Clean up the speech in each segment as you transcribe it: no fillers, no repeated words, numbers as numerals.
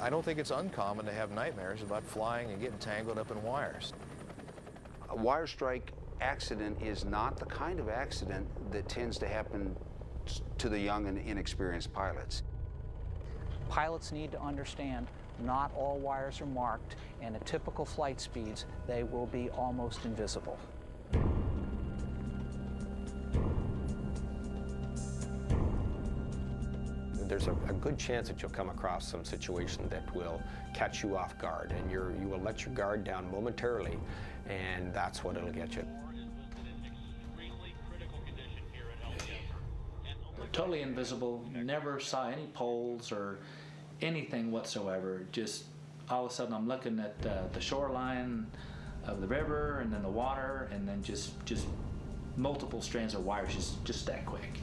I don't think it's uncommon to have nightmares about flying and getting tangled up in wires. A wire strike accident is not the kind of accident that tends to happen to the young and inexperienced pilots. Pilots need to understand not all wires are marked, and at typical flight speeds, they will be almost invisible. There's a good chance that you'll come across some situation that will catch you off guard, and you will let your guard down momentarily, and that's what it'll get you. Totally invisible, never saw any poles or anything whatsoever. Just all of a sudden I'm looking at the shoreline of the river and then the water, and then just multiple strands of wires just that quick.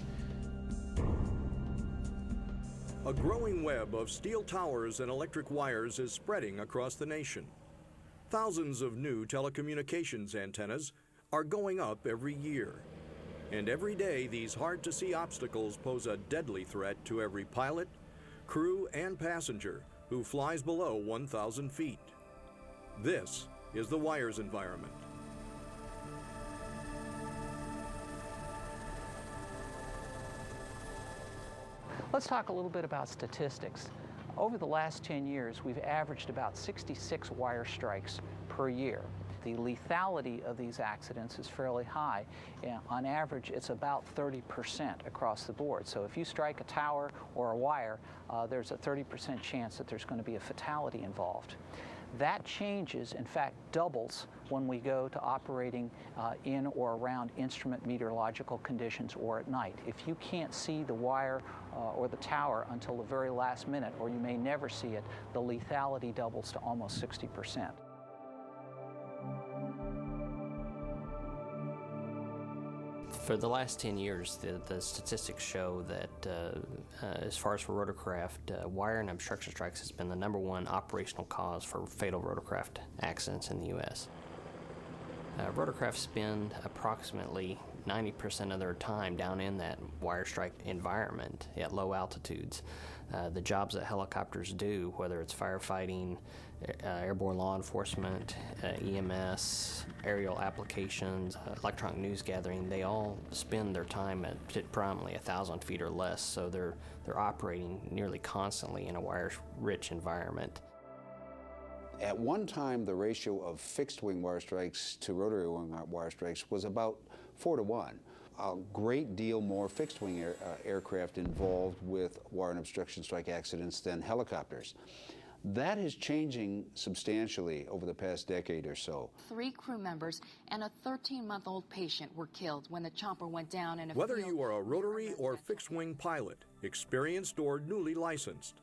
A growing web of steel towers and electric wires is spreading across the nation. Thousands of new telecommunications antennas are going up every year. And every day, these hard-to-see obstacles pose a deadly threat to every pilot, crew, and passenger who flies below 1,000 feet. This is the wires environment. Let's talk a little bit about statistics. Over the last 10 years, we've averaged about 66 wire strikes per year. The lethality of these accidents is fairly high. On average, it's about 30% across the board. So if you strike a tower or a wire, there's a 30% chance that there's going to be a fatality involved. That changes, in fact, doubles when we go to operating in or around instrument meteorological conditions or at night. If you can't see the wire or the tower until the very last minute, or you may never see it, the lethality doubles to almost 60%. For the last 10 years, the statistics show that as far as for rotorcraft, wire and obstruction strikes has been the #1 operational cause for fatal rotorcraft accidents in the U.S. Rotorcraft spend approximately 90% of their time down in that wire strike environment at low altitudes. The jobs that helicopters do, whether it's firefighting, airborne law enforcement, EMS, aerial applications, electronic news gathering, they all spend their time at predominantly 1,000 feet or less, so they're operating nearly constantly in a wire-rich environment. At one time, the ratio of fixed-wing wire strikes to rotary-wing wire strikes was about 4 to 1. A great deal more fixed-wing aircraft involved with wire and obstruction strike accidents than helicopters. That is changing substantially over the past decade or so. 3 crew members and a 13-month-old patient were killed when the chopper went down in a Whether field you are a rotary or fixed-wing pilot, experienced or newly licensed,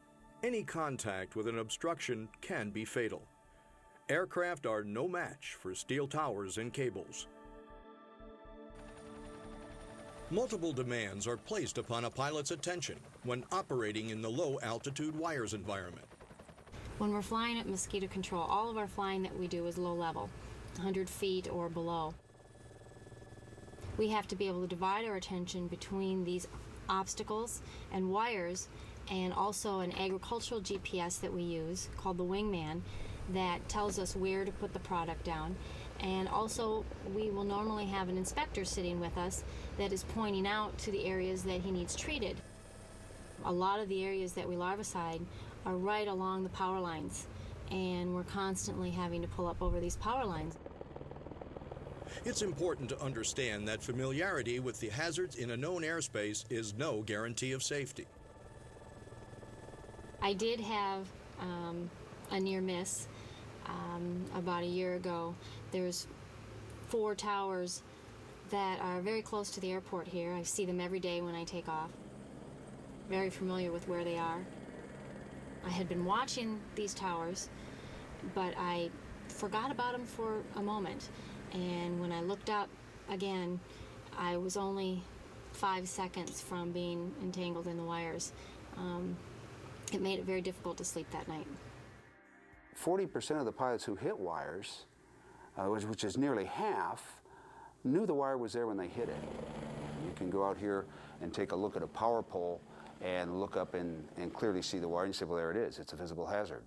any contact with an obstruction can be fatal. Aircraft are no match for steel towers and cables. Multiple demands are placed upon a pilot's attention when operating in the low-altitude wires environment. When we're flying at mosquito control, all of our flying that we do is low level, 100 feet or below. We have to be able to divide our attention between these obstacles and wires, and also an agricultural GPS that we use called the Wingman that tells us where to put the product down. And also we will normally have an inspector sitting with us that is pointing out to the areas that he needs treated. A lot of the areas that we larvicide are right along the power lines, and we're constantly having to pull up over these power lines. It's important to understand that familiarity with the hazards in a known airspace is no guarantee of safety. I did have a near miss about a year ago. There's 4 towers that are very close to the airport here. I see them every day when I take off. Very familiar with where they are. I had been watching these towers, but I forgot about them for a moment. And when I looked up again, I was only 5 seconds from being entangled in the wires. It made it very difficult to sleep that night. 40% of the pilots who hit wires, which is nearly half, knew the wire was there when they hit it. You can go out here and take a look at a power pole and look up and clearly see the wire and say, well, there it is. It's a visible hazard.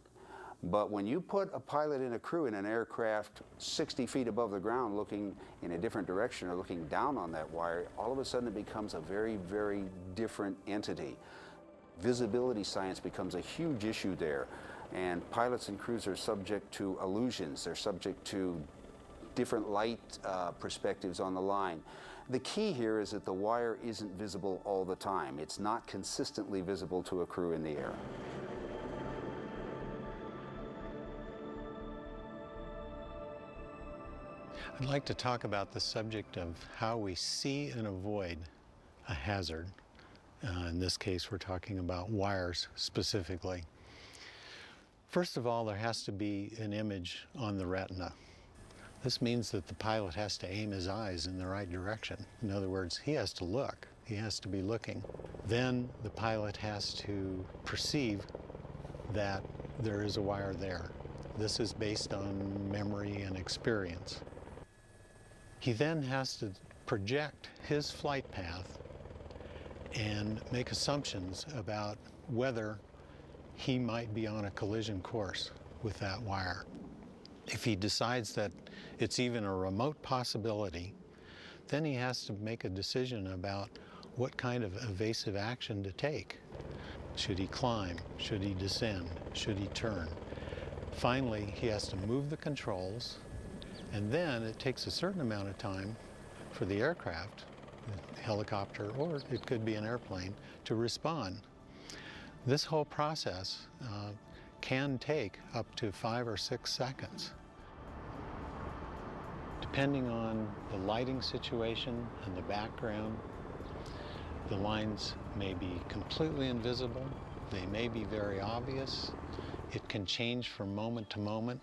But when you put a pilot and a crew in an aircraft 60 feet above the ground looking in a different direction or looking down on that wire, all of a sudden it becomes a very, very different entity. Visibility science becomes a huge issue there. And pilots and crews are subject to illusions. They're subject to different light perspectives on the line. The key here is that the wire isn't visible all the time. It's not consistently visible to a crew in the air. I'd like to talk about the subject of how we see and avoid a hazard. In this case, we're talking about wires specifically. First of all, there has to be an image on the retina. This means that the pilot has to aim his eyes in the right direction. In other words, he has to look. He has to be looking. Then the pilot has to perceive that there is a wire there. This is based on memory and experience. He then has to project his flight path and make assumptions about whether he might be on a collision course with that wire. If he decides that it's even a remote possibility, then he has to make a decision about what kind of evasive action to take. Should he climb? Should he descend? Should he turn? Finally, he has to move the controls, and then it takes a certain amount of time for the aircraft, the helicopter, or it could be an airplane, to respond. This whole process can take up to 5 or 6 seconds. Depending on the lighting situation and the background, the lines may be completely invisible, they may be very obvious. It can change from moment to moment.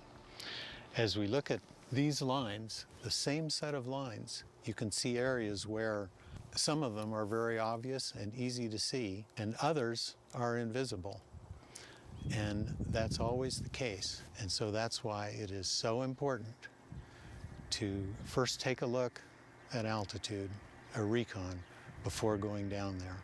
As we look at these lines, the same set of lines, you can see areas where some of them are very obvious and easy to see, and others are invisible. And that's always the case. And so that's why it is so important to first take a look at altitude, a recon, before going down there.